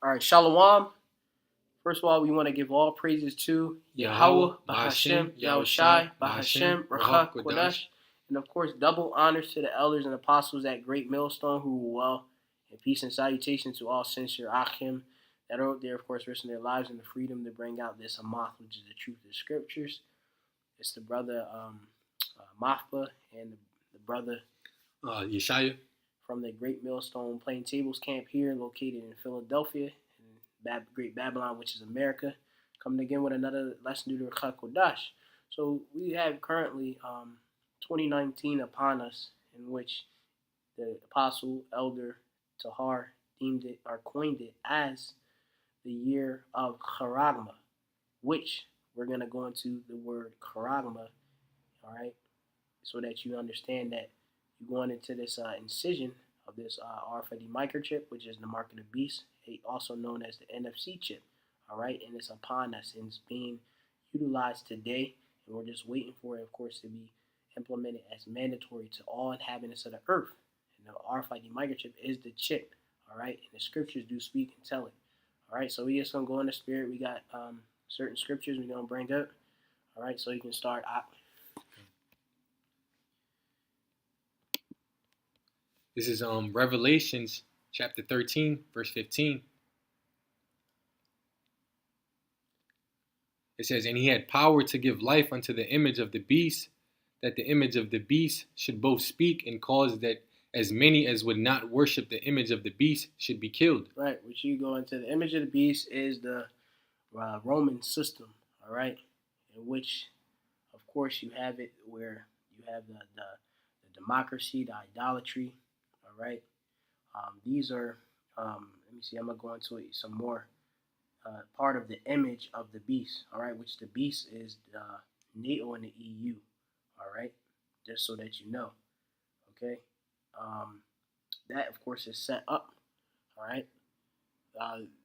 All right, Shalom. First of all, we want to give all praises to Yahweh, Bahashem, Yahushai, Bahashem, Ruach Kodesh, and of course, double honors to the elders and apostles at Great Millstone who were well, and peace and salutation to all sincere Achim that are out there, of course, risking their lives and the freedom to bring out this Hamath, which is the truth of the scriptures. It's the brother Mafba and the brother Yeshaya from the Great Millstone Plaintables camp here, located in Philadelphia, in Great Babylon, which is America, coming again with another lesson due to Ruach Kodesh. So we have currently 2019 upon us, in which the apostle elder Tahar deemed it or coined it as the year of Charagma, which we're going to go into the word Charagma, all right, so that you understand that you're going into this incision of this Rfid microchip, which is the mark of the beast, also known as the NFC chip, all right, and it's upon us and it's being utilized today, and we're just waiting for it, of course, to be implemented as mandatory to all inhabitants of the earth. And the Rfid microchip is the chip, all right, and the scriptures do speak and tell it, all right. So we just gonna go in the spirit. We got certain scriptures we're gonna bring up, all right, so you can start out. This is Revelations chapter 13, verse 15. It says, "And he had power to give life unto the image of the beast, that the image of the beast should both speak and cause that as many as would not worship the image of the beast should be killed." Right, which you go into the image of the beast is the Roman system, all right, in which, of course, you have it where you have the democracy, the idolatry, all right. These are, let me see, I'm going to go into it some more. Part of the image of the beast, all right, which the beast is NATO and the EU, all right, just so that you know, okay. That, of course, is set up, all right.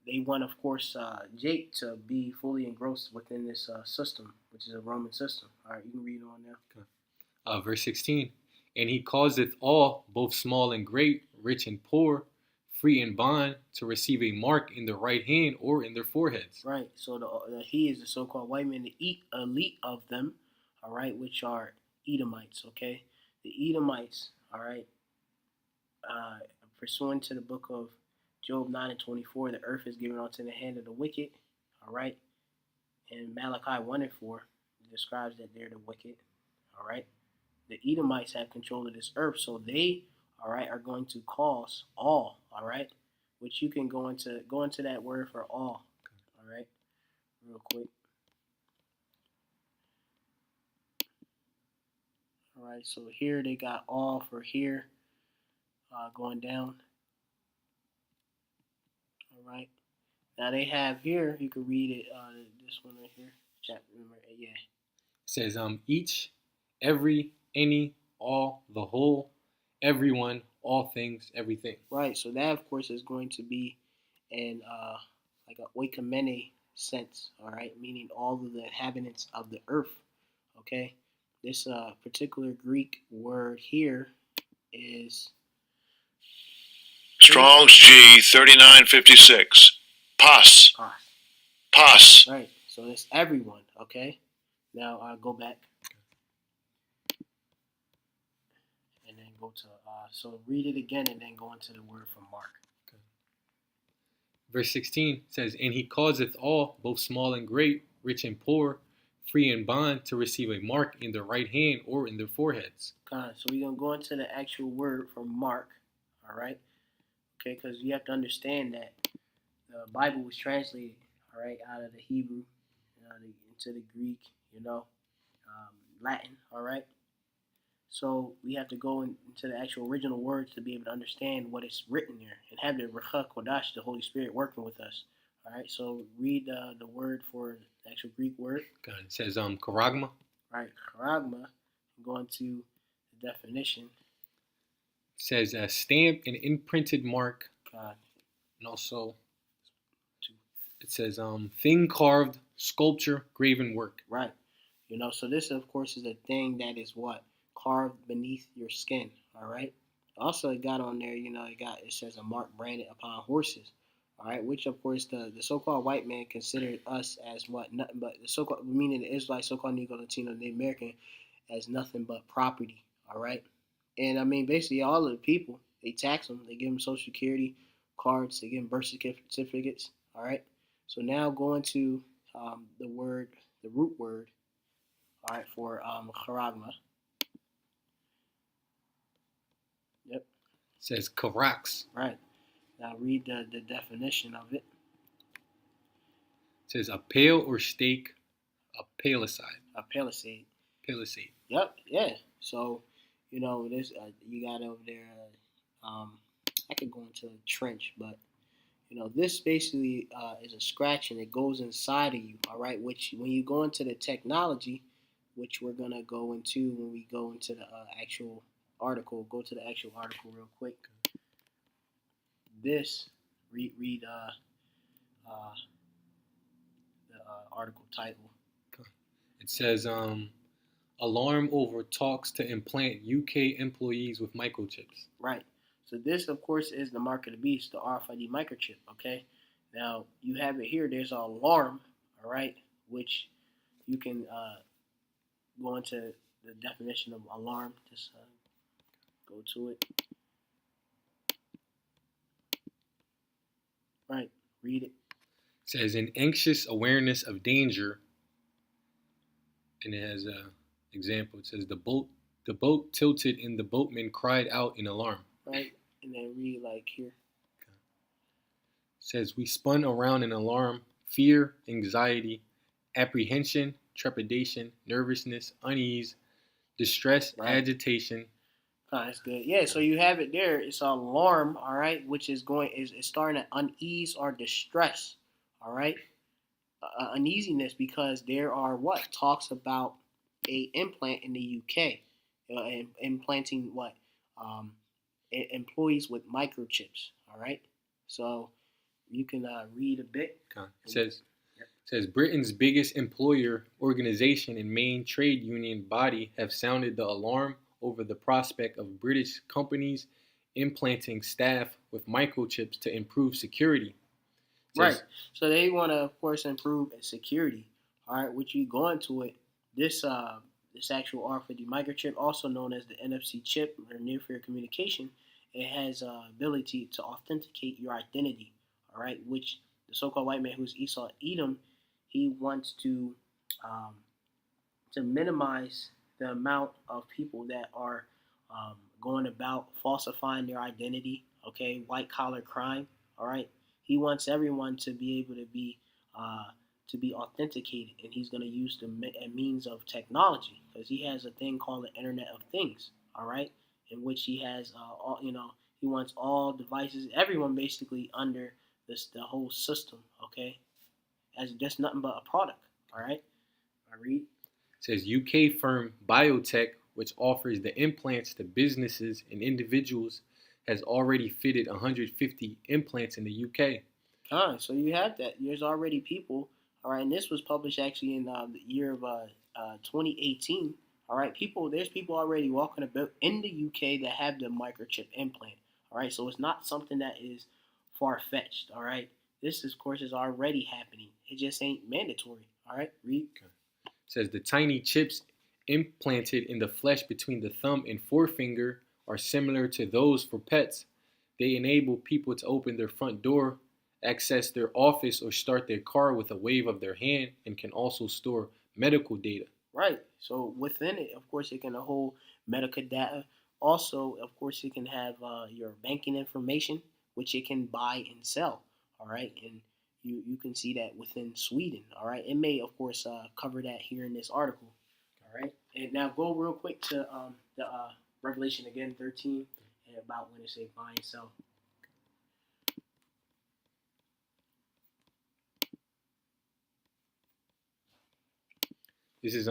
They want, of course, Jake to be fully engrossed within this system, which is a Roman system. All right, you can read on now. Okay. Verse 16, "And he causeth all, both small and great, rich and poor, free and bond, to receive a mark in their right hand or in their foreheads." Right, so he is the so-called white man, the elite of them, all right, which are Edomites, okay? The Edomites, all right, pursuant to the book of Job 9 and 24, the earth is given unto the hand of the wicked, all right? And Malachi 1 and 4 describes that they're the wicked, all right? The Edomites have control of this earth, so they, all right, are going to cause all right, which you can go into that word for all right, real quick. All right, so here they got all for here, going down. All right, now they have here, you can read it, this one right here, chapter number 8, yeah. It says, each, every, any, all, the whole, everyone, all things, everything. Right, so that, of course, is going to be in like a oikomene sense, all right, meaning all of the inhabitants of the earth, okay? This particular Greek word here is Strong's G 3956. Pas. Pas. Right, so it's everyone, okay? Now go back. And then go to, so read it again and then go into the word from Mark. Okay. Verse 16 says, "And he causeth all, both small and great, rich and poor, free and bond, to receive a mark in their right hand or in their foreheads." So we're going to go into the actual word from Mark, all right? Okay, because you have to understand that the Bible was translated, all right, out of the Hebrew into the Greek, Latin, all right? So we have to go into the actual original words to be able to understand what is written there and have the Ruach Kodesh, the Holy Spirit, working with us. All right, so read the word for the actual Greek word. God, it says charagma. Right, charagma. Go into the definition. It says a stamp and imprinted mark. God. And also it says thing carved, sculpture, graven work. Right. So this, of course, is a thing that is what? Carved beneath your skin, all right? Also, it got on there, it says a mark branded upon horses, All right, which of course the so-called white man considered us as what nothing but the so-called meaning the Israelite, so-called Negro, Latino, Native American as nothing but property. All right, and I mean basically all of the people they tax them, they give them Social Security cards, they give them birth certificates. All right, so now going to the word, the root word. All right, for charagma. Yep. It says karax. Right. Now read the definition of it. It says a pale or stake, a palisade. A palisade. Palisade. Yep. Yeah. So, this you got over there. I could go into a trench, but this basically is a scratch and it goes inside of you. All right. Which when you go into the technology, which we're gonna go into when we go into the actual article. Go to the actual article real quick. This read the article title. It says alarm over talks to implant UK employees with microchips. Right. So this, of course, is the mark of the beast, the RFID microchip. Okay. Now you have it here. There's an alarm. All right, which you can go into the definition of alarm. Just go to it. Right. Read it. It says an anxious awareness of danger, and it has a example. It says the boat tilted and the boatman cried out in alarm. Right, and then read like here. It says we spun around in alarm, fear, anxiety, apprehension, trepidation, nervousness, unease, distress, right. Agitation. Oh, that's good. Yeah, so you have it there. It's an alarm, all right, which is starting at unease or distress, all right, uneasiness because there are talks about a implant in the UK, implanting employees with microchips, all right. So you can read a bit. It says Britain's biggest employer organization and main trade union body have sounded the alarm over the prospect of British companies implanting staff with microchips to improve security. Right. So they want to, of course, improve security. All right. Which you go into it. This actual RFID microchip, also known as the NFC chip or near field communication, it has ability to authenticate your identity. All right. Which the so-called white man, who's Esau Edom, he wants to minimize the amount of people that are going about falsifying their identity. Okay, white collar crime. All right, he wants everyone to be able to be authenticated, and he's going to use the means of technology because he has a thing called the Internet of Things. All right, in which he has he wants all devices, everyone basically under the whole system. Okay, as just nothing but a product. All right, I read. It says UK firm Biotech, which offers the implants to businesses and individuals, has already fitted 150 implants in the UK. So you have that. There's already people. All right, and this was published actually in the year of 2018. All right, there's people already walking about in the UK that have the microchip implant. All right, so it's not something that is far-fetched. All right, this, of course, is already happening. It just ain't mandatory. All right, read. Okay. It says the tiny chips implanted in the flesh between the thumb and forefinger are similar to those for pets. They enable people to open their front door, access their office, or start their car with a wave of their hand, and can also store medical data. Right. So within it, of course, it can hold medical data. Also, of course, it can have your banking information, which it can buy and sell. All right. And you can see that within Sweden. All right. It may, of course, cover that here in this article. All right. And now go real quick to the Revelation again, 13, and about when it says buy and sell. This is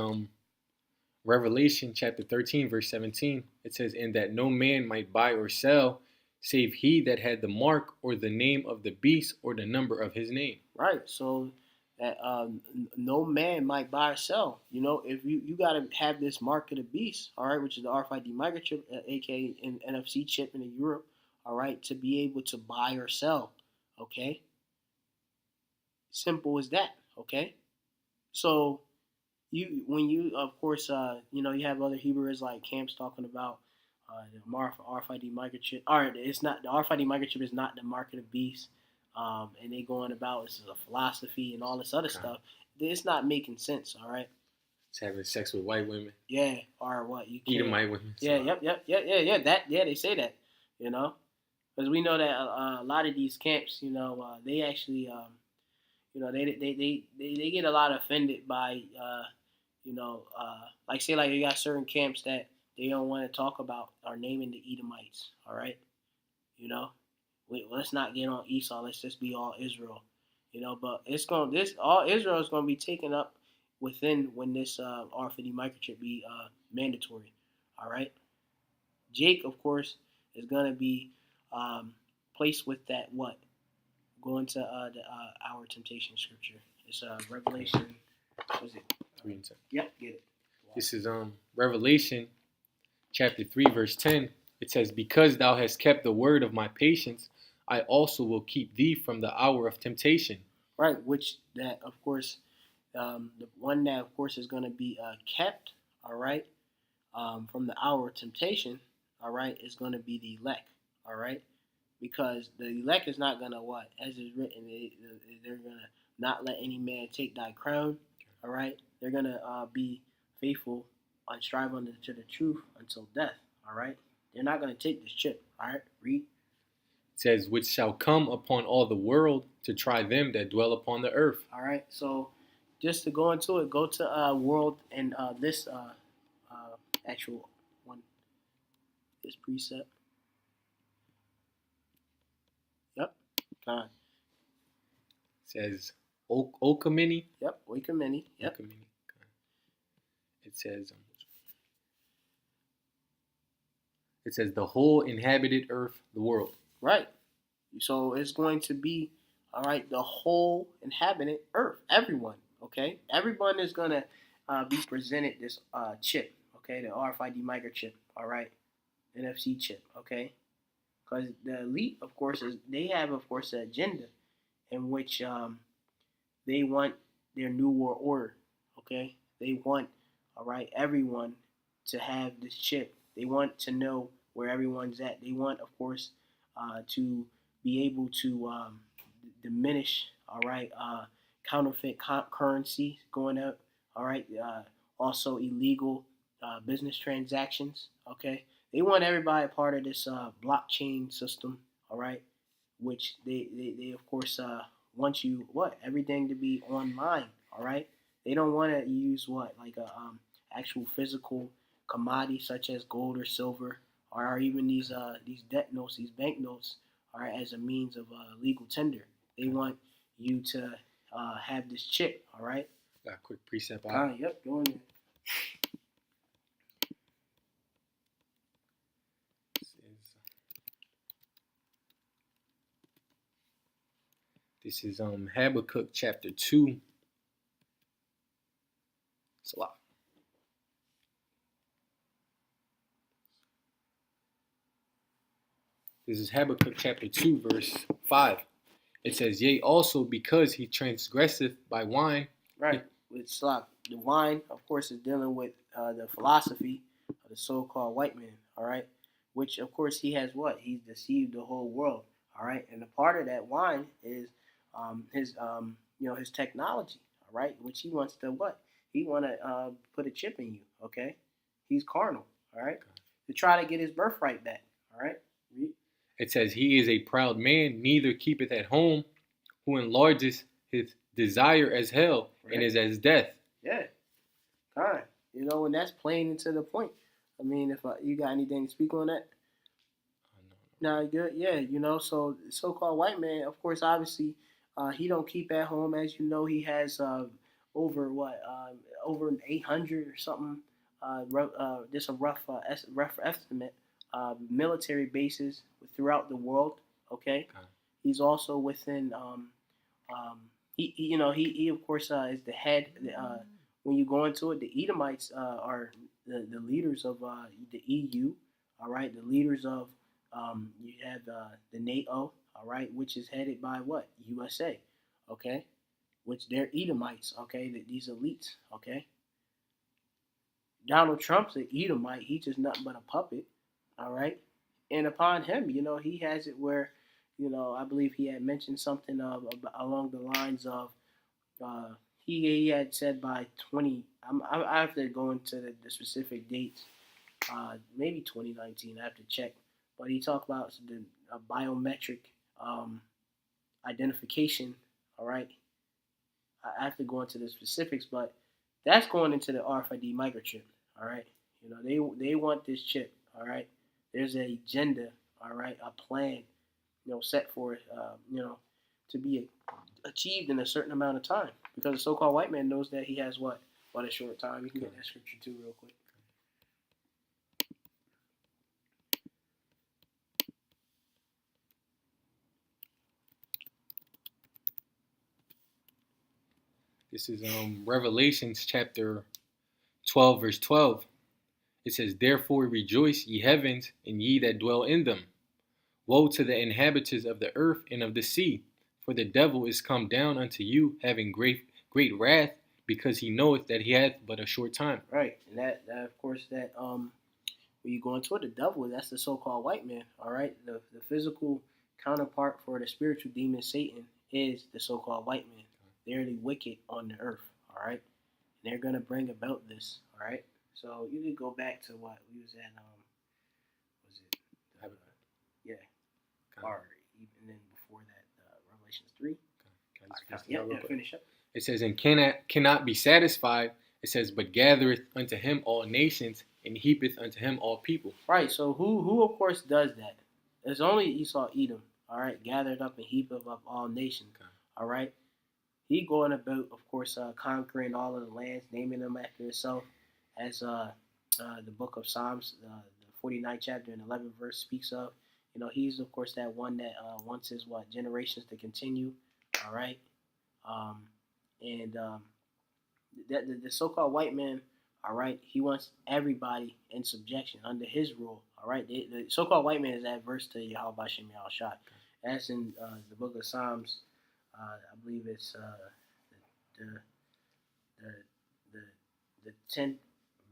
Revelation chapter 13, verse 17. It says, and that no man might buy or sell, save he that had the mark or the name of the beast or the number of his name. Right. So that no man might buy or sell. If you got to have this mark of the beast, all right, which is the RFID microchip, aka an NFC chip in Europe, all right, to be able to buy or sell. Okay. Simple as that. Okay. So when you of course you have other Hebrew Israelite camps talking about the RFID microchip. All right, it's not the RFID microchip is not the mark of the beast, and they going about this is a philosophy and all this other stuff. It's not making sense. All right. It's having sex with white women. Yeah, or what you Eating can't. white women. Yeah, yeah. They say that, because we know that a lot of these camps, they actually, they get a lot offended by, like say like you got certain camps that they don't want to talk about or naming the Edomites. All right, you know, let's not get on Esau. Let's just be all Israel. But all Israel is going to be taken up within when this R50 microchip be mandatory. All right. Jake, of course, is going to be placed with that what? Going to our temptation scripture. It's Revelation. What is it? 3 and 10. Yep, get it. This is Revelation chapter 3 verse 10. It says, "Because thou hast kept the word of my patience, I also will keep thee from the hour of temptation." Right, which that of course, the one that of course is going to be kept. All right, from the hour of temptation. All right, is going to be the elect. All right, because the elect is not going to what, as is written, they're going to not let any man take thy crown. All right, they're going to be faithful and strive unto the truth until death. All right, they're not going to take this chip. All right, read. It says, "Which shall come upon all the world to try them that dwell upon the earth." All right, so just to go into it, go to world and this actual one, this precept. Yep, fine. It says, Okamini. Yep, wake a mini. Yep. Okamini. It says the whole inhabited earth, the world. Right. So it's going to be, all right, the whole inhabited earth, everyone. Okay, everyone is gonna be presented this chip. Okay, the RFID microchip. All right, NFC chip. Okay, because the elite, of course, they have of course an agenda in which they want their new world order. Okay, they want, all right, everyone to have this chip. They want to know where everyone's at. They want, of course, to be able to diminish, all right, counterfeit currency going up, all right, also illegal business transactions, okay. They want everybody a part of this blockchain system, all right, which they of course want you what everything to be online, all right. They don't want to use what like a actual physical commodity such as gold or silver, or even these debt notes, these bank notes, are as a means of legal tender. They want you to have this chip, all right? Got a quick precept. Yep, go in there. This is Habakkuk chapter 2. It's a lot. This is Habakkuk chapter 2, verse 5. It says, "Yea, also because he transgresseth by wine." Right. It's like the wine, of course, is dealing with the philosophy of the so-called white man, all right? Which, of course, he has what? He's deceived the whole world, all right? And a part of that wine is his technology, all right? Which he wants to what? He want to put a chip in you, okay? He's carnal, all right? To try to get his birthright back, all right? It says, "He is a proud man, neither keepeth at home, who enlarges his desire as hell, and is as death." Yeah, kind. And that's playing into the point. I mean, if you got anything to speak on that? No, good. Yeah, so so-called white man, of course, obviously, he don't keep at home. As you know, he has over 800 or something. Just a rough estimate. Military bases throughout the world. Okay, he's also within. He of course is the head. When you go into it, the Edomites are the leaders of the EU. All right, the leaders of you have the NATO. All right, which is headed by what? USA. Okay, which they're Edomites, okay, these elites, okay. Donald Trump's an Edomite. He's just nothing but a puppet, all right. And upon him, he has it where, I believe he had mentioned something along the lines of, uh, he had said by 20. I have to go into the specific dates. Maybe 2019. I have to check. But he talked about the biometric um, identification. All right. I have to go into the specifics, but that's going into the RFID microchip. All right. They want this chip. All right. There's an agenda. All right. A plan. Set for to be achieved in a certain amount of time. Because the so-called white man knows that he has what a short time. You can get that scripture too, real quick. This is Revelations chapter 12, verse 12. It says, "Therefore rejoice, ye heavens, and ye that dwell in them. Woe to the inhabitants of the earth and of the sea, for the devil is come down unto you, having great wrath, because he knoweth that he hath but a short time." Right, and that of course when you go into it, the devil, that's the so-called white man. All right, the physical counterpart for the spiritual demon Satan is the so-called white man. They're the wicked on the earth. All right, and they're gonna bring about this. All right, so you could go back to what we was at. Was it? Yeah, or even then before that, Revelations 3. Finish up. It says, "And cannot be satisfied." It says, "But gathereth unto him all nations, and heapeth unto him all people." Right. So who of course does that? It's only Esau Edom. All right, gathered up and heapeth up all nations. Okay. All right. He going about, of course, conquering all of the lands, naming them after himself, as the book of Psalms, the 49th chapter and 11th verse speaks of. He's of course that one that wants his generations to continue. All right, and the so-called white man. All right, he wants everybody in subjection under his rule. All right, the so-called white man is adverse to Gmsyahawashitherighteous. That's in the book of Psalms. I believe it's the the the 10th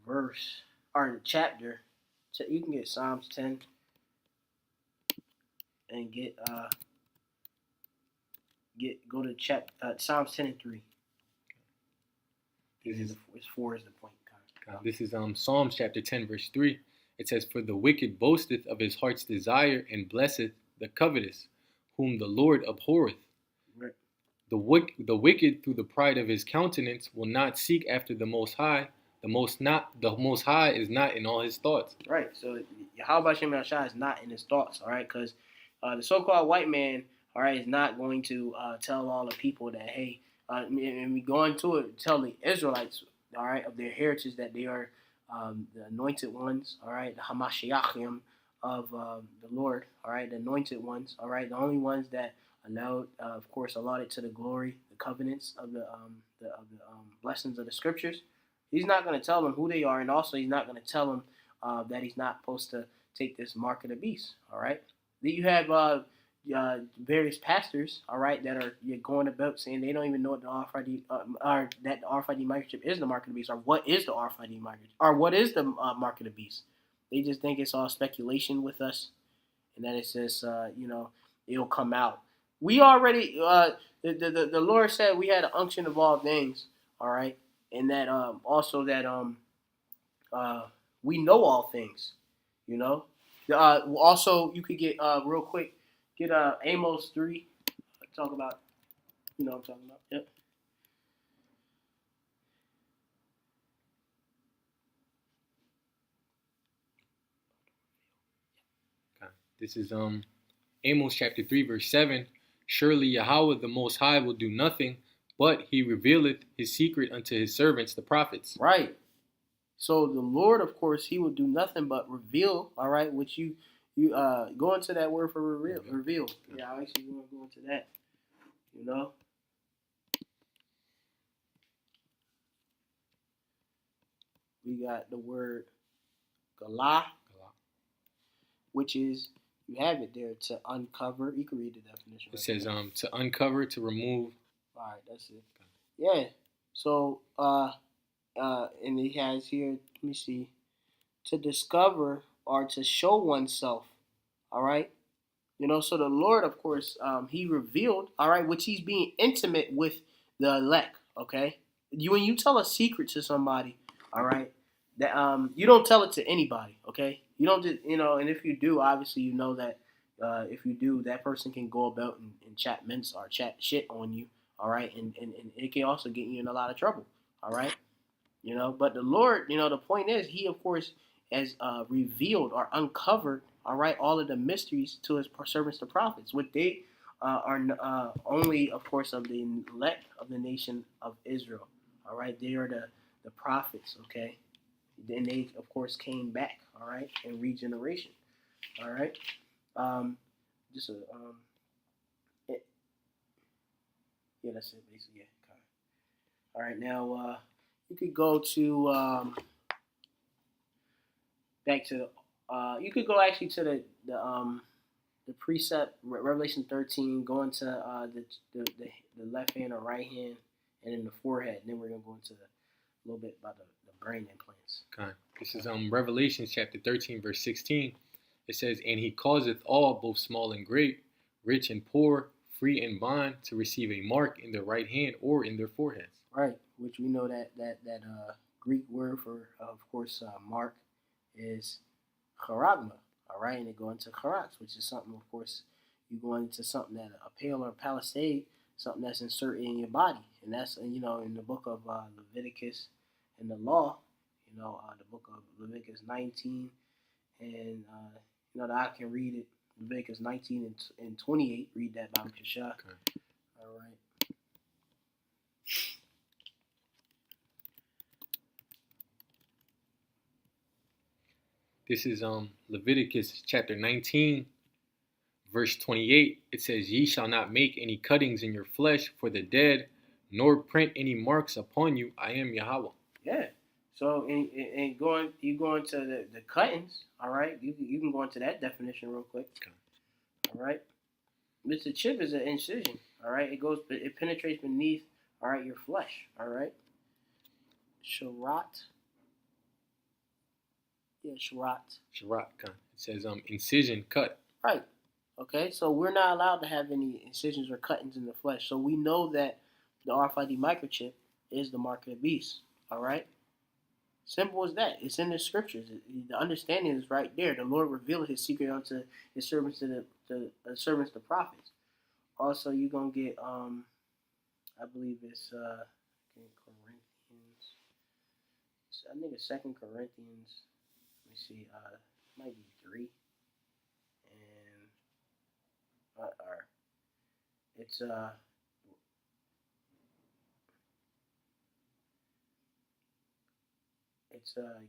verse or the chapter. You can get Psalms 10 and go to Psalms 10 and 3. It's 4 is the point. This is Psalms chapter 10, verse 3. It says, "For the wicked boasteth of his heart's desire, and blesseth the covetous, whom the Lord abhorreth. Right. The wicked through the pride of his countenance will not seek after the Most High. The Most High is not in all his thoughts." Right. So Yahweh is not in his thoughts. All right, because the so-called white man, all right, is not going to tell all the people that, hey, and we go into it, tell the Israelites, all right, of their heritage that they are the anointed ones, all right, the Hamashiachim of the Lord, all right, the anointed ones, all right, the only ones that allowed, of course, allotted to the glory, the covenants of the blessings of the scriptures. He's not going to tell them who they are, and also he's not going to tell them that he's not supposed to take this mark of the beast. All right. Then you have various pastors, all right, that are going about saying they don't even know what the RFID or that the RFID microchip is the mark of the beast, or what is the RFID microchip, or what is the mark of the beast. They just think it's all speculation with us, and that it's just it'll come out. We already the Lord said we had an unction of all things, all right, and that also that we know all things, Also, you could get real quick, get Amos 3. Talk about, what I'm talking about. Yep. This is Amos chapter 3, verse 7. "Surely Yahweh the Most High will do nothing, but he revealeth his secret unto his servants the prophets." Right. So the Lord, of course, he will do nothing but reveal, all right, which you go into that word for reveal. Yeah, I actually want to go into that, We got the word galah, which is, you have it there, to uncover. You can read the definition. It says to uncover, to remove, All right, that's it. Yeah. So, and he has here. Let me see. To discover or to show oneself. All right. So the Lord, of course, He revealed. All right, which He's being intimate with the elect. Okay. When you tell a secret to somebody, all right, that you don't tell it to anybody. Okay. You don't just and if you do, obviously you know that if you do, that person can go about and chat mince or chat shit on you. All right, and it can also get you in a lot of trouble. All right. But the Lord, the point is, He of course has revealed or uncovered, all right, all of the mysteries to His servants, the prophets. What they are only, of course, of the elect of the nation of Israel. All right, they are the prophets. Okay, then they of course came back. All right, in regeneration. All right, just a it, yeah, that's it basically. Yeah. All right, now you could go to back to you could go actually to the precept Revelation 13, going to the left hand or right hand, and then the forehead. And then we're gonna go into a little bit about the brain implants. Okay. This is Revelation chapter 13, verse 16. It says, "And He causeth all, both small and great, rich and poor, free and bond, to receive a mark in their right hand or in their foreheads." Right, which we know that Greek word for, of course, mark is charagma. All right, and they go into charax, which is something, of course, you go into something that a pale or palisade, something that's inserted in your body, and that's in the book of Leviticus and the law, the book of Leviticus 19, and that I can read it, Leviticus 19 and 28. Read that by Mishah. Okay. All right. This is Leviticus chapter 19, verse 28. It says, "Ye shall not make any cuttings in your flesh for the dead, nor print any marks upon you. I am Yahweh." Yeah. So in going to the cuttings, all right. You can go into that definition real quick. Okay. All right. Mr. Chip is an incision. All right. It penetrates beneath. All right, your flesh. All right. Sharat. Yeah, sharat. Sharat. Okay. It says incision, cut. Right. Okay. So we're not allowed to have any incisions or cuttings in the flesh. So we know that the RFID microchip is the mark of the beast. All right. Simple as that. It's in the scriptures. The understanding is right there. The Lord revealed His secret unto His servants, the servants, the prophets. Also, you're gonna get I believe it's Corinthians. I think it's 2 Corinthians. Let me see. It might be 3. And or it's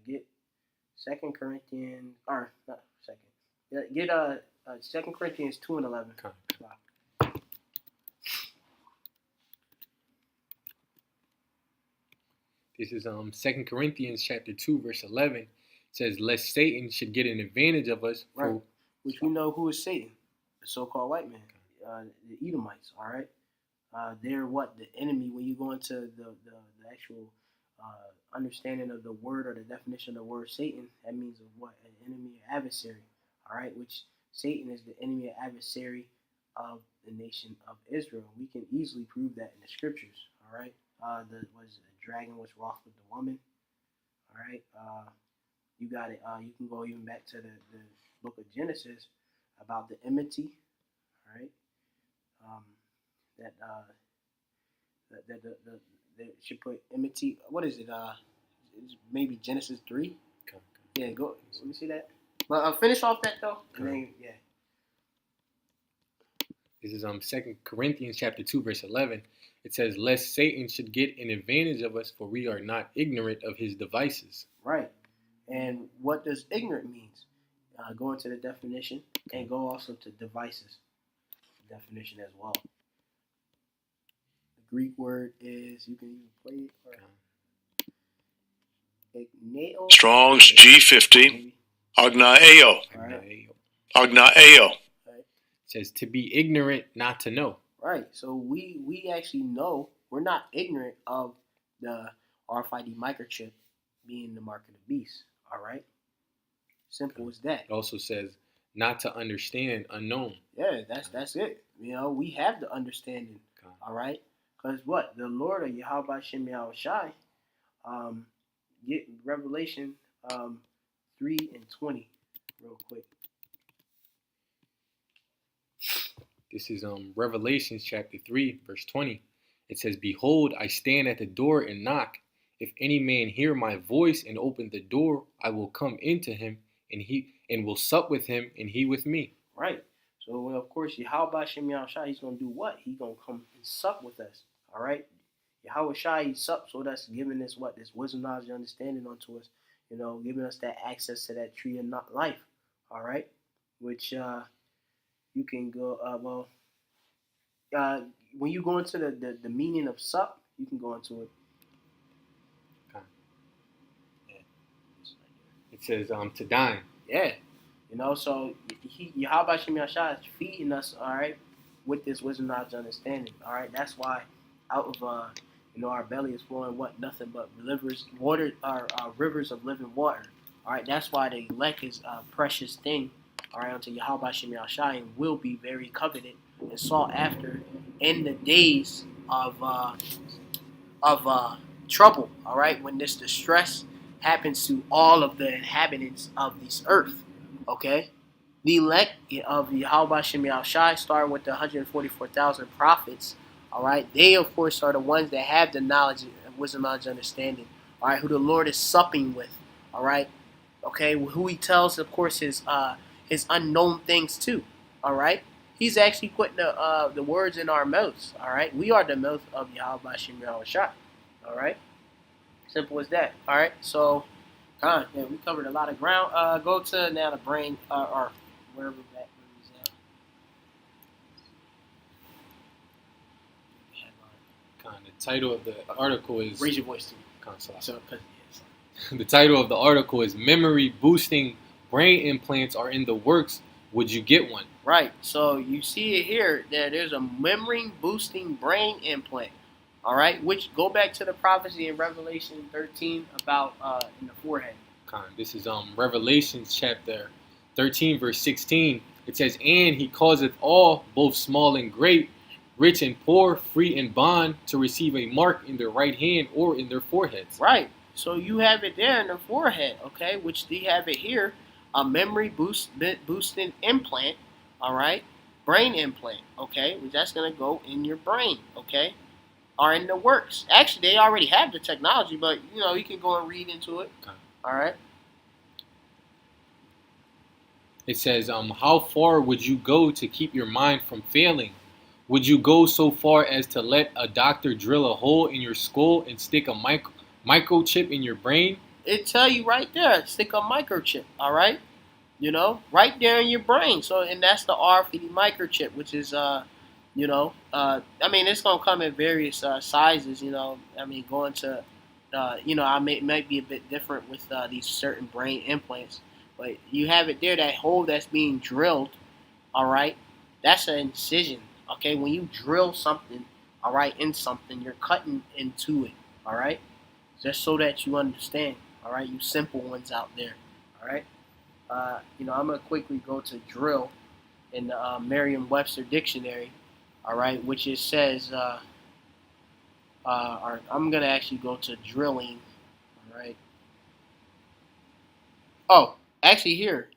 get 2 Corinthians, or not second. Get 2 Corinthians 2 and 11. Okay. Wow. This is 2 Corinthians chapter 2, verse 11. It says, "Lest Satan should get an advantage of us." Right. Which we know who is Satan, the so-called white man, the Edomites. All right. They're what? The enemy. When you go into the actual understanding of the word or the definition of the word Satan, that means of what? An enemy or adversary. All right. Which Satan is the enemy or adversary of the nation of Israel. We can easily prove that in the scriptures. All right. The dragon was wroth with the woman. All right. You got it. You can go even back to the book of Genesis about the enmity. All right. That should put enmity. What is it? It's maybe Genesis 3. Okay. Yeah. Go. Let me see that. But finish off that though. Okay. And then, yeah. This is 2 Corinthians chapter 2, verse 11. It says, "Lest Satan should get an advantage of us, for we are not ignorant of his devices." Right. And what does ignorant means? Go into the definition and go also to devices definition as well. The Greek word is, you can even play it. Igneo. Strong's G50. Agnaeo. Right. Agnaeo. It says to be ignorant, not to know. Right. So we actually know we're not ignorant of the RFID microchip being the mark of the beast. All right. Simple as that. It also says not to understand unknown. Yeah, that's it. We have the understanding. Okay. All right. Because what the Lord of Yahweh Shem Yahushai, get Revelation 3:20, real quick. This is Revelation chapter 3, verse 20. It says, "Behold, I stand at the door and knock. If any man hear my voice and open the door, I will come into him, and will sup with him, and he with me." Right. So, well, of course, Yahweh Shem Yahushai, he's going to do what? He's going to come and sup with us. All right. Yahweh Shai, he sups with us, giving us what? This wisdom, knowledge, and understanding unto us. Giving us that access to that tree of not life. All right. Which you can go, when you go into the meaning of sup, you can go into it. Okay. Yeah. It says to dine. Yeah. So Yahweh Shem Yahushai is feeding us, all right, with this wisdom, knowledge, understanding. All right. That's why out of our belly is flowing what? Nothing but rivers, water, rivers of living water. All right. That's why the elect is a precious thing. All right, unto Yahweh Shem Yahushai, and will be very coveted and sought after in the days of trouble. All right, when this distress happens to all of the inhabitants of this earth. Okay, the elect of Yahweh Shem Yahushai, starting with the 144,000 prophets. All right, they of course are the ones that have the knowledge and wisdom, knowledge, understanding. All right, who the Lord is supping with. All right, okay, who He tells, of course, His unknown things too. All right, He's actually putting the words in our mouths. All right, we are the mouth of Yahweh Shem Yahushai. All right, simple as that. All right, so we covered a lot of ground. Go to now the brain or wherever that is at. The title of the article is Raise your voice to me. So, the title of the article is "Memory Boosting Brain Implants Are in the Works. Would you get one?" Right. So you see it here that there's a memory boosting brain implant. All right, which go back to the prophecy in Revelation 13 about in the forehead. This is Revelation chapter 13, verse 16. It says, "And he causeth all, both small and great, rich and poor, free and bond, to receive a mark in their right hand or in their foreheads." Right. So you have it there in the forehead, okay, which they have it here, a memory boosting implant, all right, brain implant, okay, which that's going to go in your brain, okay, are in the works. Actually, they already have the technology, but, you can go and read into it, all right. It says, "How far would you go to keep your mind from failing? Would you go so far as to let a doctor drill a hole in your skull and stick a microchip in your brain?" It tell you right there, stick a microchip, all right? Right there in your brain. So, and that's the Rfid microchip, which is, I mean, it's going to come in various sizes, going to, might be a bit different with these certain brain implants. But you have it there, that hole that's being drilled, all right? That's an incision, okay? When you drill something, all right, in something, you're cutting into it, all right? Just so that you understand, all right? You simple ones out there, all right? I'm going to quickly go to drill in the Merriam-Webster dictionary, all right, which it says, I'm going to actually go to drilling, all right? Oh, actually here,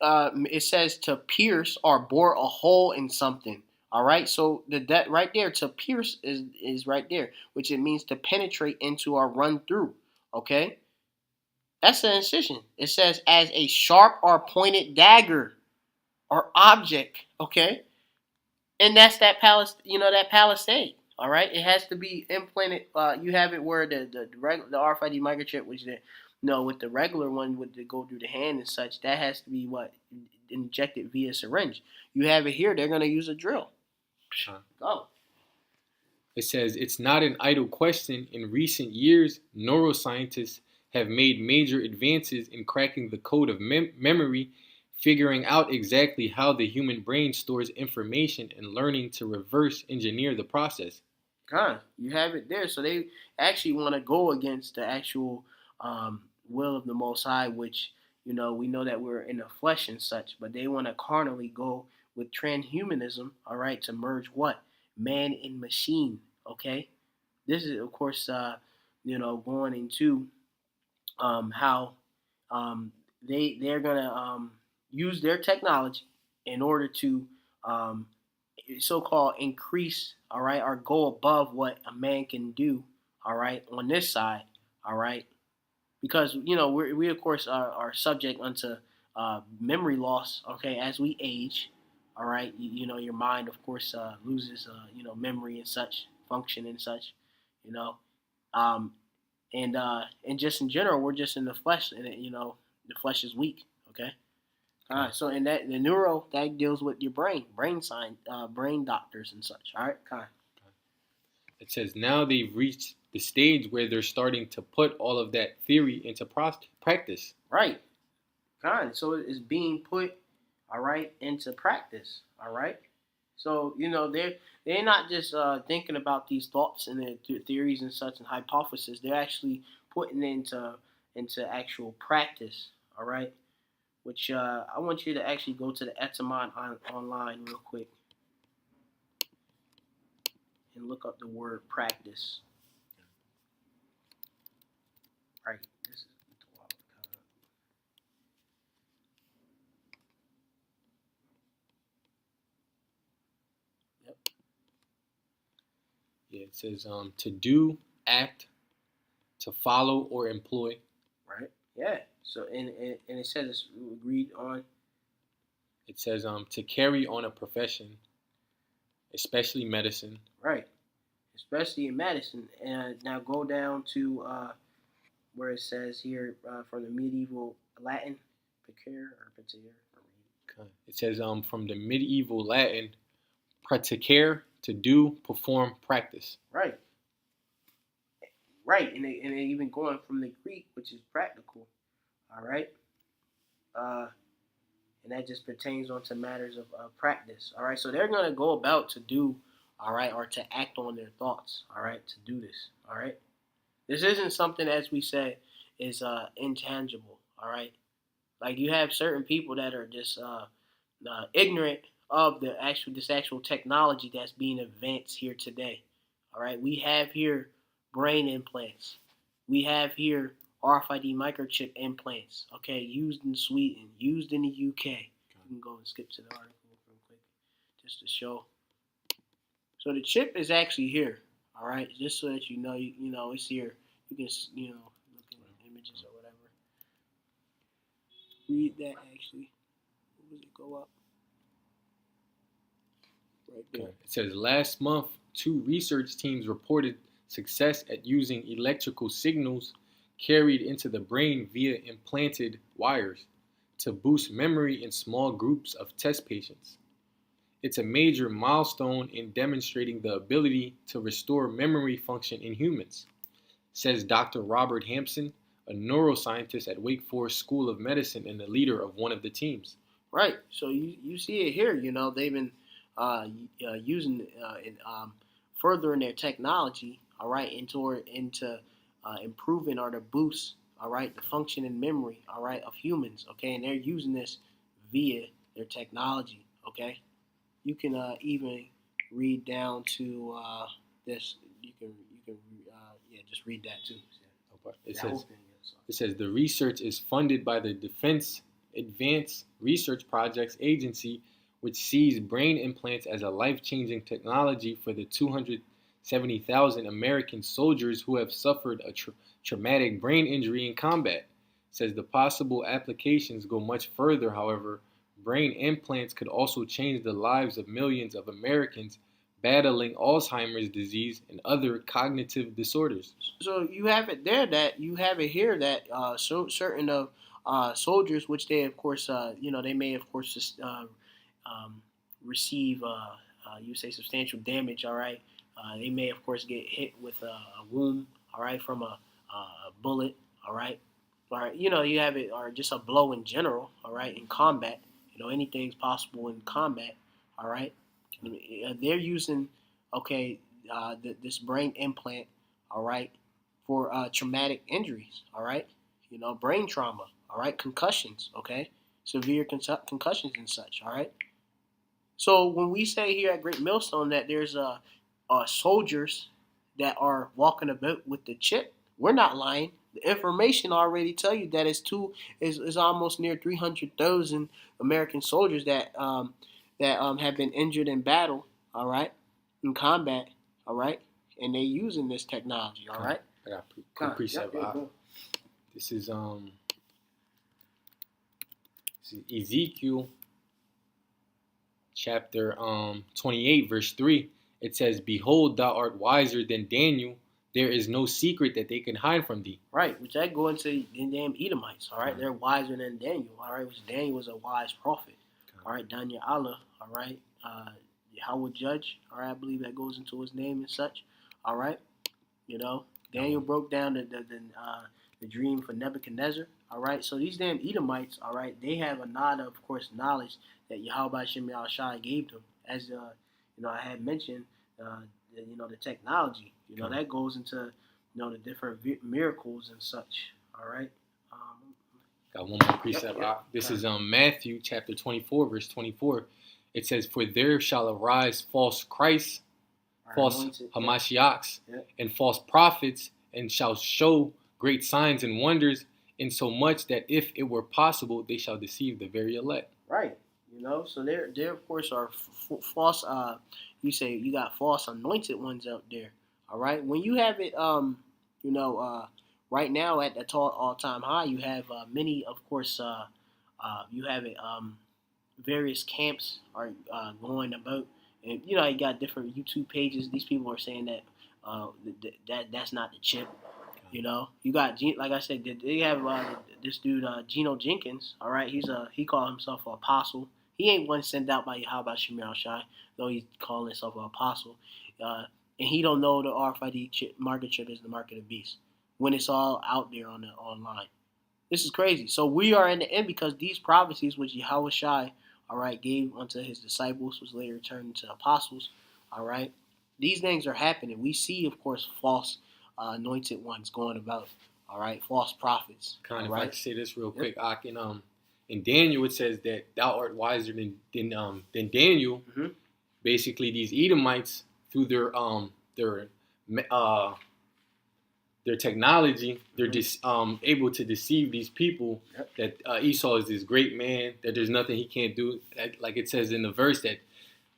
it says to pierce or bore a hole in something. All right, so that right there, to pierce is right there, which it means to penetrate into or run through. Okay, that's an incision. It says as a sharp or pointed dagger or object. Okay, and that's that palisade. All right, it has to be implanted. You have it where the RFID microchip, which with the regular one would go through the hand and such, that has to be injected via syringe. You have it here, they're going to use a drill. Go. It says, "It's not an idle question. In recent years, neuroscientists have made major advances in cracking the code of memory, figuring out exactly how the human brain stores information and learning to reverse engineer the process. You have it there. So they actually want to go against the actual will of the Most High, which we know that we're in the flesh and such, but they want to carnally go with transhumanism. All right, to merge what man and machine. Okay, this is of course going into how they're gonna use their technology in order to um, so-called increase, all right, or go above what a man can do, all right, on this side, all right, because we of course are subject unto memory loss, okay, as we age, all right. Your mind of course loses memory and such, function and such, you know, um, and just in general, we're just in the flesh, and the flesh is weak, okay. All right, so in that the neuro that deals with your brain science, brain doctors and such. All right, kind. It says now they've reached the stage where they're starting to put all of that theory into practice. Right, kind. So it's being put, all right, into practice. All right. So they're not just thinking about these thoughts and their theories and such and hypotheses. They're actually putting it into actual practice. All right. Which I want you to actually go to the Etymon online real quick and look up the word practice. Right. This is yep. Yeah, it says to do, act, to follow or employ. Right. Yeah. So and it says it's agreed on. It says to carry on a profession, especially medicine. Right. Especially in medicine. And now go down to where it says here from the medieval Latin, pecare or pecare. It says from the medieval Latin, praticare, to do, perform, practice. Right. Right. And they even going from the Greek, which is practical. All right. And that just pertains onto matters of practice. All right. So they're going to go about to do, all right, or to act on their thoughts. All right. To do this. All right. This isn't something, as we said, is intangible. All right. Like you have certain people that are just ignorant of this actual technology that's being advanced here today. All right, we have here brain implants. We have here RFID microchip implants. Okay, used in Sweden, used in the UK. You can go and skip to the article real quick just to show. So the chip is actually here. All right, just so that you know it's here. You can look at images or whatever. Read that actually. Where does it go up? Right there. Okay. It says last month, 2 research teams reported success at using electrical signals carried into the brain via implanted wires to boost memory in small groups of test patients. It's a major milestone in demonstrating the ability to restore memory function in humans, says Dr. Robert Hampson, a neuroscientist at Wake Forest School of Medicine and the leader of one of the teams. Right. So you see it here. They've been using and furthering their technology. All right, into improving or to boost. All right, the function and memory. All right, of humans. Okay, and they're using this via their technology. Okay, you can even read down to this. You can just read that too. It says the research is funded by the Defense Advanced Research Projects Agency, which sees brain implants as a life-changing technology for the 270,000 American soldiers who have suffered a traumatic brain injury in combat. It says the possible applications go much further, however. Brain implants could also change the lives of millions of Americans battling Alzheimer's disease and other cognitive disorders. So you have it there that you have it here that certain of soldiers, which they of course they may of course receive you say substantial damage. All right, they may of course get hit with a wound. All right, from a bullet. All right, you have it or just a blow in general. All right, in combat. anything's possible in combat. All right, they're using this brain implant. All right, for traumatic injuries. All right, brain trauma. All right, concussions. Okay, severe concussions and such. All right. So when we say here at Great Millstone that there's soldiers that are walking about with the chip, we're not lying. The information already tell you that is almost near 300,000 American soldiers that have been injured in battle. All right, in combat. All right, and they using this technology. All right. I got quick precept. This is Ezekiel chapter 28 verse 3. It says, "Behold, thou art wiser than Daniel. There is no secret that they can hide from thee." Right, which I go into the damn Edomites. All right, they're wiser than Daniel. All right, which Daniel was a wise prophet. All right, Daniel Allah. All right, Yahweh Judge. All right, I believe that goes into his name and such. All right, Daniel broke down the dream for Nebuchadnezzar. All right, so these damn Edomites. All right, they have a lot of course, knowledge that Yahweh Gmsyahawashitherighteous gave them. As I had mentioned, the technology. That goes into the different miracles and such. All right. Got one more precept. This is Matthew chapter 24 verse 24. It says, "For there shall arise false Christs, false Hamashiachs, and false prophets, and shall show great signs and wonders, insomuch that if it were possible, they shall deceive the very elect." Right. So there of course are false. You say you got false anointed ones out there. All right. When you have it, right now at the all-time high, you have many, of course, you have it. Various camps are going about, and you got different YouTube pages. These people are saying that that's not the chip. You got like I said, they have this dude Geno Jenkins. All right, he called himself an apostle. He ain't one sent out by Yahweh Shai, though he's calling himself an apostle. And he don't know the RFID market chip is the mark of the beast when it's all out there online. This is crazy. So we are in the end because these prophecies which Yahweh Shai, all right, gave unto his disciples was later turned into apostles. All right, these things are happening. We see, of course, false anointed ones going about. All right, false prophets. If I can say this real quick, in Daniel it says that thou art wiser than Daniel. Mm-hmm. Basically, these Edomites through their technology, they're just able to deceive these people that Esau is this great man, that there's nothing he can't do. Like it says in the verse that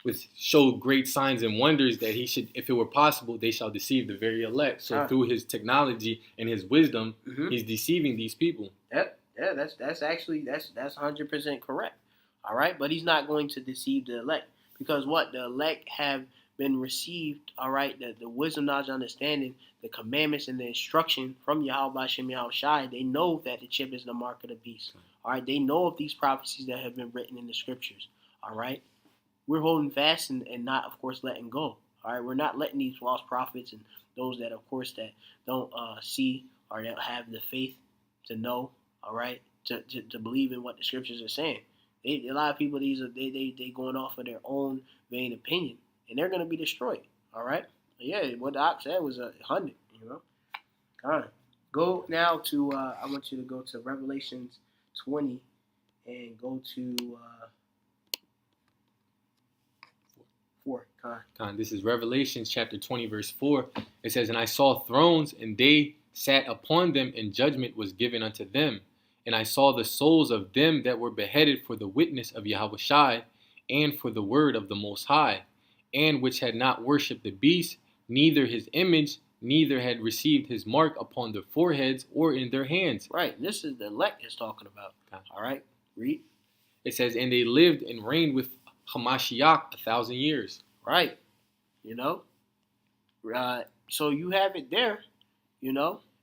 with show great signs and wonders that he should, if it were possible, they shall deceive the very elect. So through his technology and his wisdom, he's deceiving these people. Yeah, that's actually 100% correct. All right, but he's not going to deceive the elect because what the elect have been received. All right, the wisdom, knowledge, understanding, the commandments, and the instruction from Yahweh Shai. They know that the chip is the mark of the beast. All right, they know of these prophecies that have been written in the scriptures. All right, we're holding fast and not, of course, letting go. All right, we're not letting these false prophets and those that, of course, that don't see or that have the faith to know. All right, to believe in what the scriptures are saying. A lot of people, they going off of their own vain opinion, and they're gonna be destroyed. All right, but yeah, what the Op said was 100. All right, go now to. I want you to go to Revelations 20 and go to 4. This is Revelations chapter 20 verse 4. It says, "And I saw thrones, and they sat upon them, and judgment was given unto them. And I saw the souls of them that were beheaded for the witness of Yahweh Shai, and for the word of the Most High, and which had not worshipped the beast, neither his image, neither had received his mark upon their foreheads or in their hands." Right, this is the elect is talking about. All right, read. It says, "And they lived and reigned with Hamashiach 1,000 years." Right, so you have it there,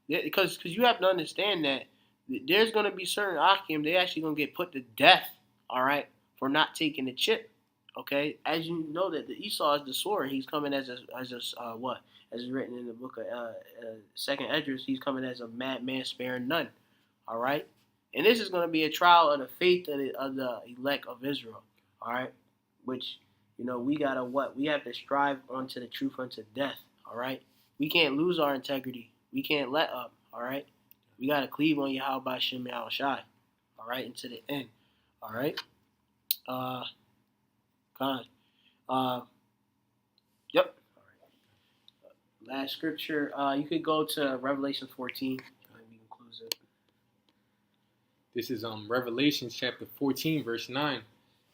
because you have to understand that there's going to be certain Akim, they actually going to get put to death, all right, for not taking the chip, okay? As you know that the Esau is the sword, he's coming as is written in the book of 2nd Esdras, he's coming as a madman sparing none, all right? And this is going to be a trial of the faith of the elect of Israel. All right, which we gotta what? We have to strive unto the truth unto death. All right, we can't lose our integrity. We can't let up. All right, we gotta cleave on Yahweh Shem Yahushai. All right, into the end. All right. Con. Yep. All right. Last scripture. You could go to Revelation 14. And we can close it. This is Revelation chapter 14, verse 9.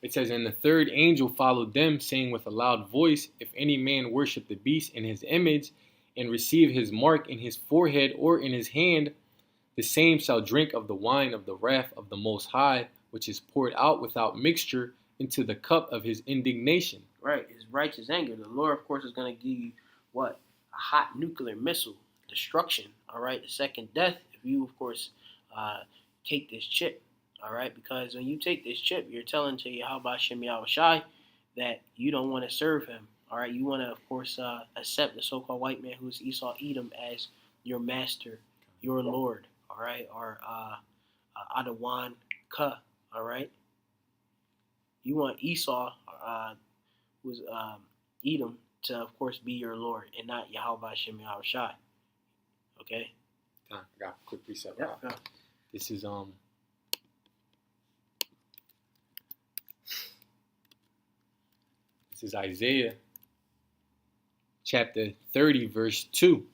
It says, "And the third angel followed them, saying with a loud voice, If any man worship the beast in his image, and receive his mark in his forehead or in his hand, the same shall drink of the wine of the wrath of the Most High, which is poured out without mixture into the cup of his indignation." Right, his righteous anger. The Lord, of course, is going to give you what? A hot nuclear missile, destruction. All right, the second death. If you, of course, take this chip. All right, because when you take this chip, you're telling to Yahweh Shem Yahushai that you don't want to serve him. All right, you want to, of course, accept the so-called white man who is Esau Edom as your master, your Lord. All right, or Adawan Ka. All right, you want Esau, who's Edom, to, of course, be your Lord and not Yahweh Shem Yahushai. Okay. I got a quick precept. Yeah. This is This is Isaiah chapter 30, verse 2.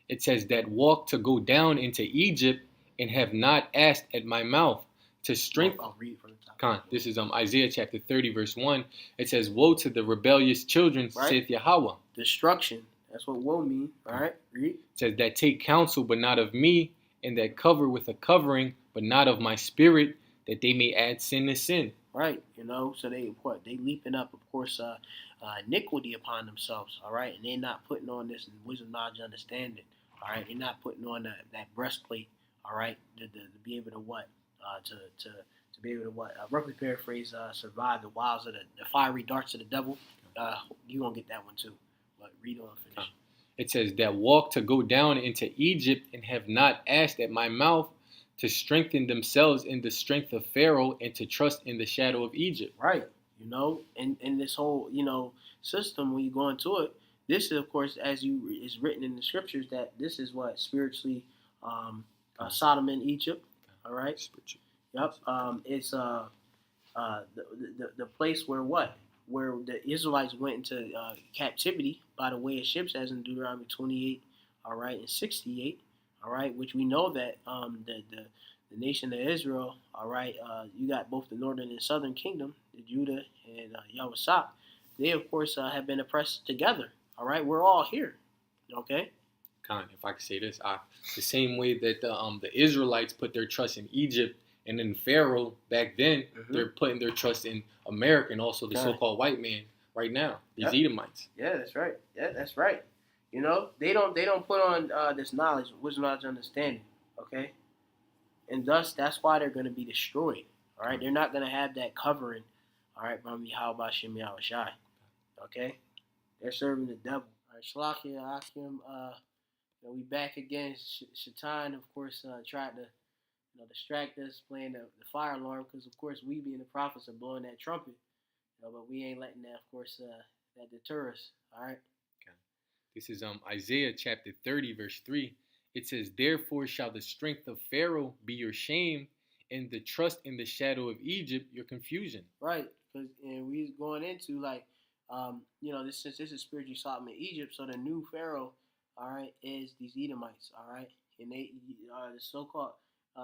It says, "That walk to go down into Egypt and have not asked at my mouth to strengthen." I'll read from the top. This is Isaiah chapter 30, verse 1. It says, "Woe to the rebellious children, right? saith Yahweh." Destruction. That's what woe means. All right, read. It says, "That take counsel, but not of me, and that cover with a covering, but not of my spirit, that they may add sin to sin." Right, so they leaping up, of course, iniquity upon themselves, all right, and they're not putting on this wisdom, knowledge, understanding, all right, they're not putting on that breastplate, all right, to be able to what, to be able to what, roughly paraphrase, survive the wiles of the fiery darts of the devil. You gonna get that one too, but read on, finish. It says, "That walk to go down into Egypt and have not asked at my mouth, to strengthen themselves in the strength of Pharaoh and to trust in the shadow of Egypt." Right, and this whole system, when you go into it, this is, of course, as is written in the scriptures, that this is what spiritually Sodom and Egypt. All right. Spiritual. Yep. It's the place where the Israelites went into captivity by the way of ships, as in Deuteronomy 28, all right, and 68, all right, which we know that the nation of Israel, all right, you got both the northern and southern kingdom, the Judah and Yahusah. They, of course, have been oppressed together. All right, we're all here. Okay. If I could say this, the same way that the Israelites put their trust in Egypt and in Pharaoh back then, they're putting their trust in America and also the so-called white man right now. These Edomites. Yeah, that's right. Yeah, that's right. They don't put on this knowledge, wisdom, knowledge, understanding. Okay, and thus that's why they're going to be destroyed. All right, they're not going to have that covering. All right, from Yahweh Shem Yahushai. Okay, they're serving the devil. All right, Shalachia, Akim. We back again. Shaitan, of course, tried to distract us, playing the fire alarm, because of course we being the prophets are blowing that trumpet. But we ain't letting that, of course, that deter us. All right. Okay. This is Isaiah chapter 30, verse 3. It says, "Therefore shall the strength of Pharaoh be your shame, and the trust in the shadow of Egypt your confusion." Right, because we going into this is spiritually Sodom in Egypt. So the new Pharaoh, all right, is these Edomites, all right, and they the so-called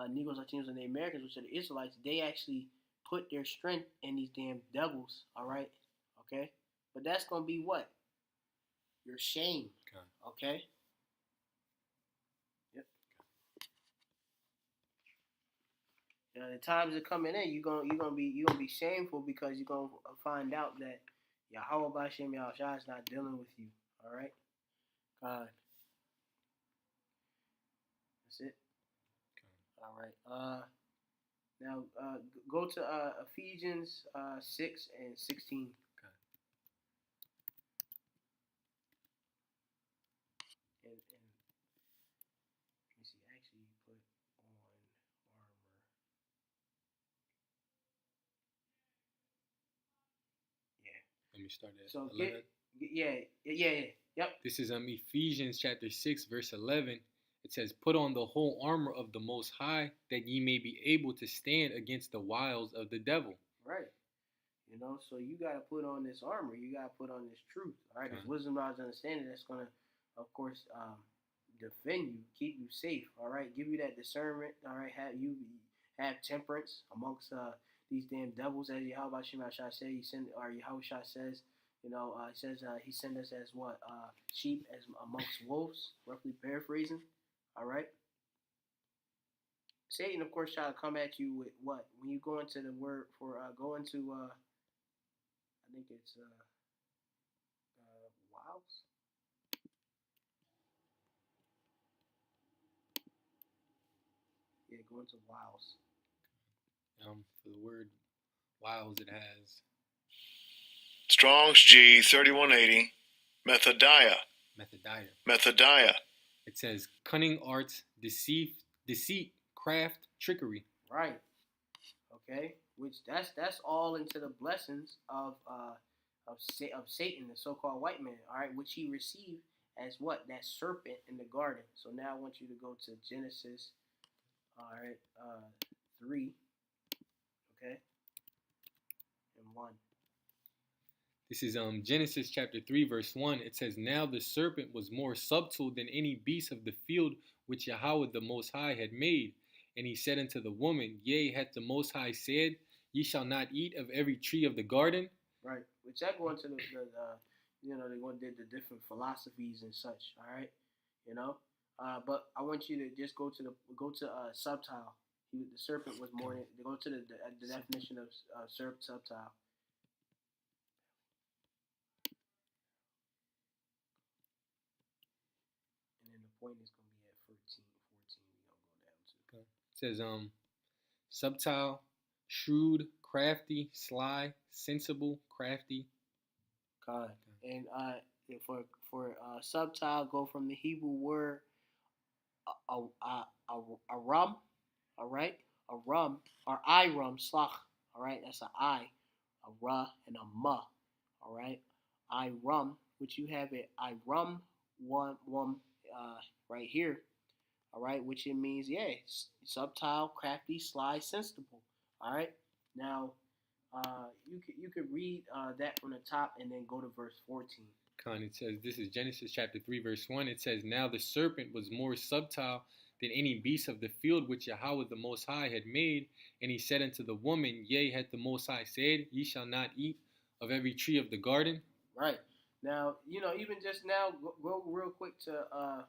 Negroes, Latinos, and the Americans, which are the Israelites. They actually put their strength in these damn devils, all right, okay, but that's gonna be what? Your shame, okay. Yep. The times are coming in. You're gonna be shameful, because you're gonna find out that Yahweh Bashem Yahushua is not dealing with you. All right, God. That's it. All right. Now go to Ephesians 6 and 16. And let me see. Actually, put on armor. we start at So 11. Yep. This is Ephesians chapter 6, verse 11. It says, "Put on the whole armor of the Most High, that ye may be able to stand against the wiles of the devil." Right. So you got to put on this armor. You got to put on this truth. All right. This wisdom, knowledge, understanding that's going to, of course, defend you, keep you safe. All right. Give you that discernment. All right. Have temperance amongst these damn devils, as Yahawashitherighteous said. Yahushua says, he sent us as what? Sheep as amongst wolves, roughly paraphrasing. All right. Satan, of course, try to come at you with what? When you go into the word for go into I think it's wiles. Yeah, go into wiles. For the word wiles, it has Strong's G 3180. Methodiah. It says cunning arts, deceit, craft, trickery. Right. Okay. Which that's all into the blessings of Satan, the so-called white man. All right, which he received as what? That serpent in the garden. So now I want you to go to Genesis. All right, 3. Okay. And 1. This is Genesis chapter 3, verse 1. It says, "Now the serpent was more subtle than any beast of the field which Yahweh the Most High had made. And he said unto the woman, Yea, hath the Most High said, Ye shall not eat of every tree of the garden?" Right. Which that go into the they want did the different philosophies and such. All right. But I want you to just go to subtile. The serpent was more. Go to the definition of subtile. And then the point is going to be at 14. We're going to go down to. Okay. It says subtile, shrewd, crafty, sly, sensible, crafty. God. And for subtile, go from the Hebrew word aram, all right, aram or iram slach, all right, that's a I, a ra and a ma, all right, iram, which you have it iram one right here, all right, which it means subtile, crafty, sly, sensible, all right. Now you could read that from the top and then go to verse 14. It says, this is Genesis chapter 3, verse 1. It says, "Now the serpent was more subtile than any beast of the field which Yahweh the Most High had made. And he said unto the woman, Yea, hath the Most High said, Ye shall not eat of every tree of the garden?" Right. Now, even just now, go real quick to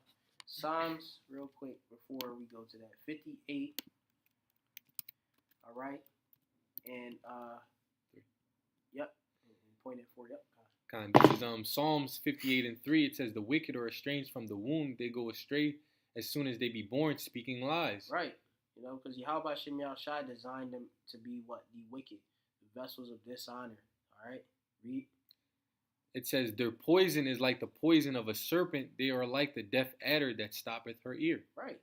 Psalms real quick before we go to that. 58. All right. And, yep. And point at 4. Yep. This is Psalms 58 and 3. It says, "The wicked are estranged from the womb. They go astray as soon as they be born, speaking lies." Right. Because Yahawashitherighteous designed them to be what? The wicked. The vessels of dishonor. All right. Read. It says, "Their poison is like the poison of a serpent. They are like the deaf adder that stoppeth her ear." Right.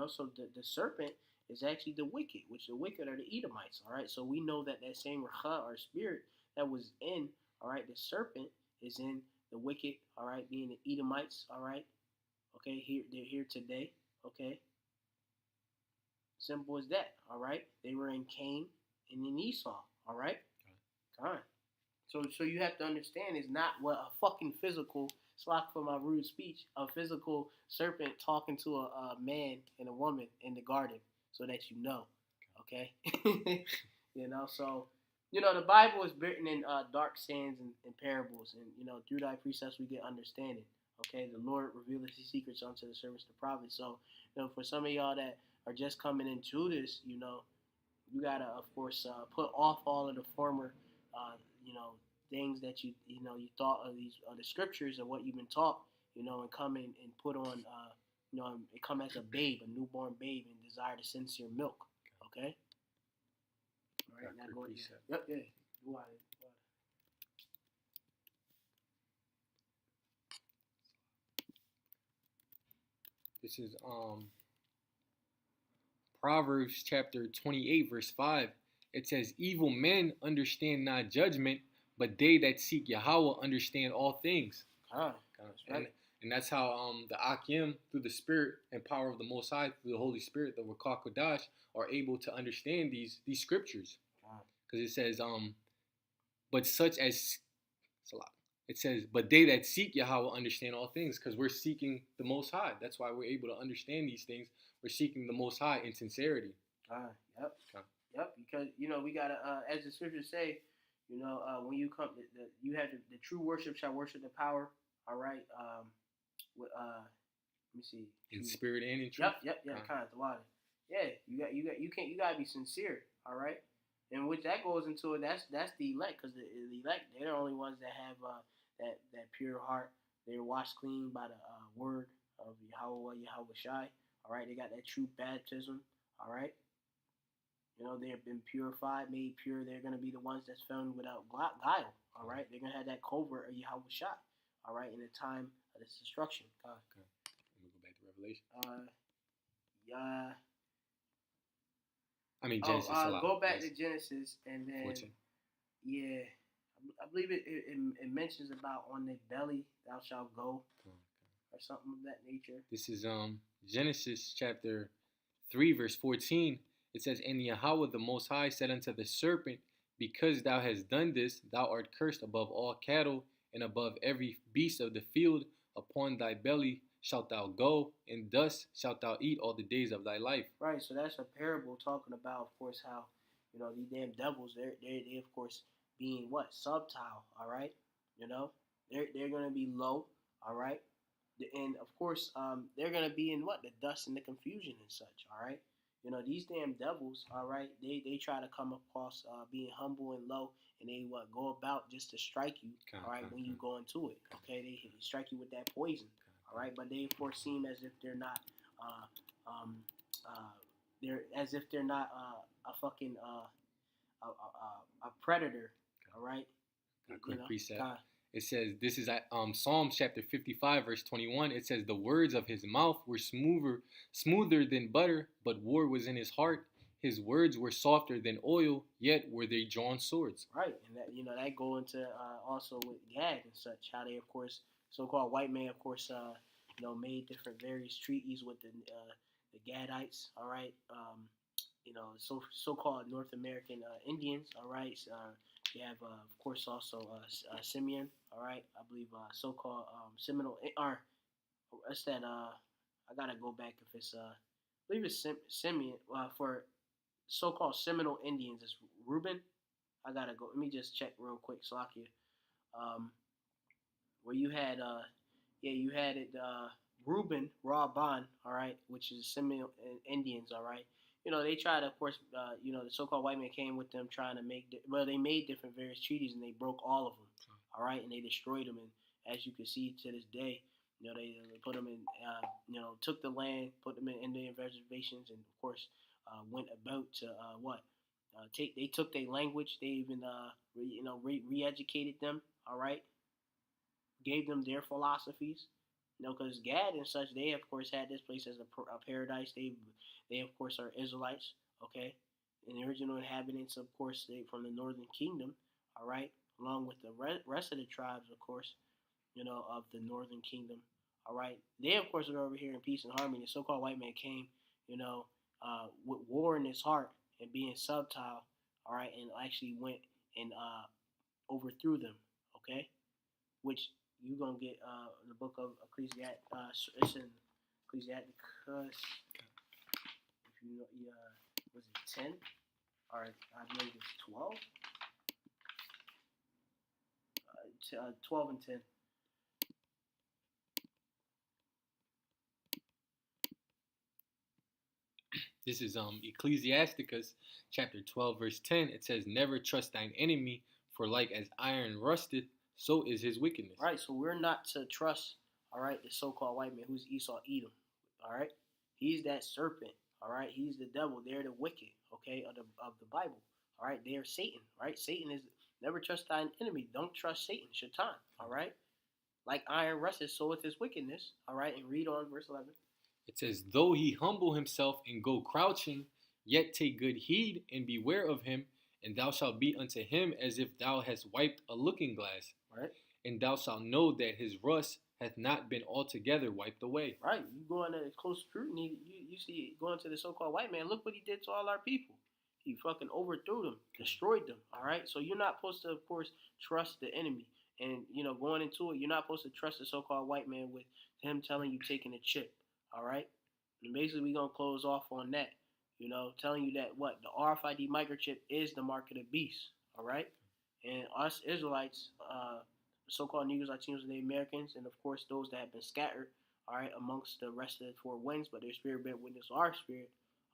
So the serpent is actually the wicked, which the wicked are the Edomites. All right. So we know that same Racha or spirit that was in, all right, the serpent is in the wicked, all right, being the Edomites, all right. Okay, they're here today. Okay. Simple as that. All right. They were in Cain and in Esau. All right. Fine. So you have to understand it's not what a fucking physical, slack for my rude speech, a physical serpent talking to a man and a woman in the garden, so that you know. Okay. So the Bible is written in dark sayings and parables, and through thy precepts we get understanding. Okay, the Lord revealeth his secrets unto the servants, the prophets. So, for some of y'all that are just coming into this, you gotta, of course, put off all of the former, things that you thought of these the scriptures and what you've been taught, and come in and put on, and come as a babe, a newborn babe, and desire the sincere milk. Okay. All right, now go ahead. Yep, yeah. Go ahead. This is Proverbs chapter 28, verse 5. It says, "Evil men understand not judgment, But they that seek Yahweh understand all things. That's right. And that's how the Akim, through the Spirit and power of the Most High, through the Holy Spirit, the Ruach Kodash, are able to understand these scriptures. Because it says, but such as, it's a lot. It says, but they that seek Yahweh understand all things, because we're seeking the Most High. That's why we're able to understand these things. We're seeking the Most High in sincerity. Yep. Because we gotta, as the scriptures say, when you come, you have the true worship shall worship the power. All right. Let me see. In spirit and in truth. Yep. Kind of the water. Yeah. You gotta be sincere. All right. And which that goes into it. That's the elect, because the elect, they're the only ones that have that pure heart. They're washed clean by the word of Yahawashai. All right. They got that true baptism. All right. They have been purified, made pure. They're going to be the ones that's found without guile. All right. They're going to have that covert of Yahawashai. All right. In the time of this destruction. Okay. Let me go back to Revelation. Genesis. Go back to Genesis and then 14. Yeah, I believe it mentions about on the belly thou shalt go, or something of that nature. This is Genesis chapter 3 verse 14. It says, and Yahweh the Most High said unto the serpent, because thou hast done this, thou art cursed above all cattle and above every beast of the field. Upon thy belly shalt thou go, and dust shalt thou eat all the days of thy life. Right, so that's a parable talking about, of course, how, these damn devils, they of course, being what? Subtile, all right? They're going to be low, all right? And, of course, they're going to be in what? The dust and the confusion and such, all right? These damn devils, all right, they try to come across being humble and low, and they go about just to strike you, all right, when you go into it, okay? They strike you with that poison. All right, but they of course seem as if they're not, a fucking a predator. All right. Quick precept. It says this is Psalms chapter 55 verse 21. It says the words of his mouth were smoother than butter, but war was in his heart. His words were softer than oil, yet were they drawn swords. Right, and that that go into also with Gad and such, how they of course so-called white man of course made different various treaties with the Gadites. All right, so-called North American Indians. All right, you have of course also Simeon. All right, I believe so-called Seminole or what's that? I gotta go back if it's I believe it's Simeon for so-called Seminole Indians. It's Reuben. I gotta go. Let me just check real quick, Slakia. Where you had you had it Reuben Rabban, all right, which is Seminole Indians, all right. They tried to, of course, the so-called white man came with them trying to they made different various treaties and they broke all of them, all right, and they destroyed them. And as you can see to this day, they put them in, took the land, put them in Indian reservations, and of course went about to they took their language, they even re-educated them, all right, gave them their philosophies. Because Gad and such, they of course had this place as a paradise. They of course are Israelites, okay, and the original inhabitants, of course, they from the northern kingdom, all right, along with the rest of the tribes, of course, of the northern kingdom, all right. They of course are over here in peace and harmony. The so-called white man came, with war in his heart and being subtile, all right, and actually went and overthrew them, okay, which you're going to get the book of Ecclesiastes. It's in Ecclesiasticus. If you know, was it 10? Or I believe it's 12. 12 and 10. This is Ecclesiasticus chapter 12 verse 10. It says, never trust thine enemy, for like as iron rusteth, so is his wickedness. Right, so we're not to trust, all right, the so-called white man who's Esau Edom, all right? He's that serpent, all right? He's the devil. They're the wicked, okay, of the Bible, all right? They are Satan, right? Satan is, never trust thine enemy. Don't trust Satan, Shaitan, all right? Like iron rusteth, so is his wickedness, all right? And read on verse 11. It says, though he humble himself and go crouching, yet take good heed and beware of him, And thou shalt be unto him as if thou hast wiped a looking glass. Right. And thou shalt know that his rust hath not been altogether wiped away. Right. You go into close scrutiny, you see going to the so-called white man. Look what he did to all our people. He fucking overthrew them, destroyed them. All right. So you're not supposed to, of course, trust the enemy. And going into it, you're not supposed to trust the so-called white man with him telling you taking a chip. All right. And basically, we're gonna close off on that. Telling you that what the RFID microchip is the mark of the beast. All right. And us Israelites, so-called Negroes, Latinos, and the Americans, and of course those that have been scattered, all right, amongst the rest of the four winds, but their spirit bear witness our spirit,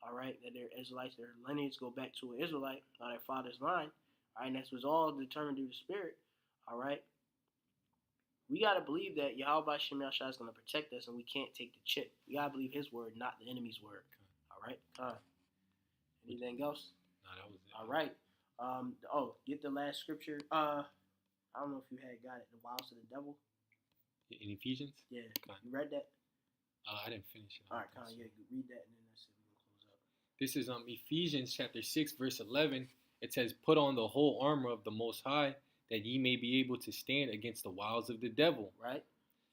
all right, that they're Israelites, their lineage go back to an Israelite, on their father's line, all right, and that was all determined through the spirit, all right. We gotta believe that Yahweh Shemel is gonna protect us, and we can't take the chip. We gotta believe His word, not the enemy's word. All right. Anything else? No, that was it. All right. Get the last scripture. I don't know if you had got it. The wiles of the devil. In Ephesians? Yeah. Okay. You read that? I didn't finish it. All right, yeah, read that, and then that's it. We'll close up. This is Ephesians chapter 6, verse 11. It says, "Put on the whole armor of the Most High, that ye may be able to stand against the wiles of the devil." Right?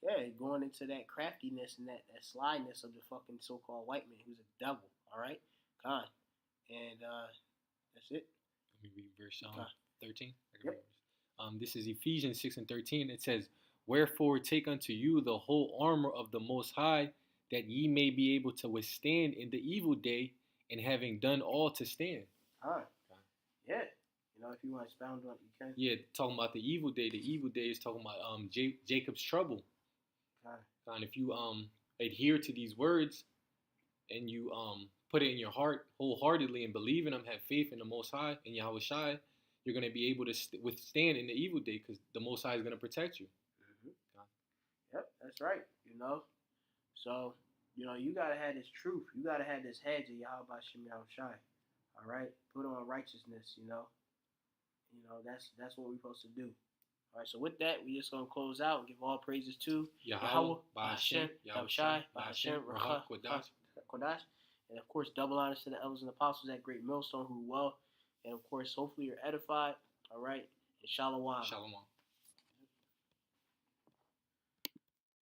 Yeah, going into that craftiness and that slyness of the fucking so-called white man who's a devil. All right? God. And that's it. Let me read verse 13. Yep. This is Ephesians 6 and 13. It says, "Wherefore take unto you the whole armor of the Most High, that ye may be able to withstand in the evil day, and having done all to stand." All right. Yeah. If you want to expound on it, you can. Yeah, talking about the evil day. The evil day is talking about Jacob's trouble. And if you adhere to these words, and you put it in your heart wholeheartedly and believe in them, have faith in the Most High, in Yahweh Shai, you're going to be able to withstand in the evil day, because the Most High is going to protect you. Mm-hmm. Yep, that's right. So, you got to have this truth. You got to have this hedge of Yahweh Shemel Shai. All right? Put on righteousness, that's what we're supposed to do. All right, so with that, we just going to close out and give all praises to Yahweh, Ba'ashem, Yahweh Shai, Ba'ashem, Racha, Kodash. And of course, double honors to the elders and apostles at Great Millstone who well. And of course, hopefully you're edified. All right. And shalom. Shalom.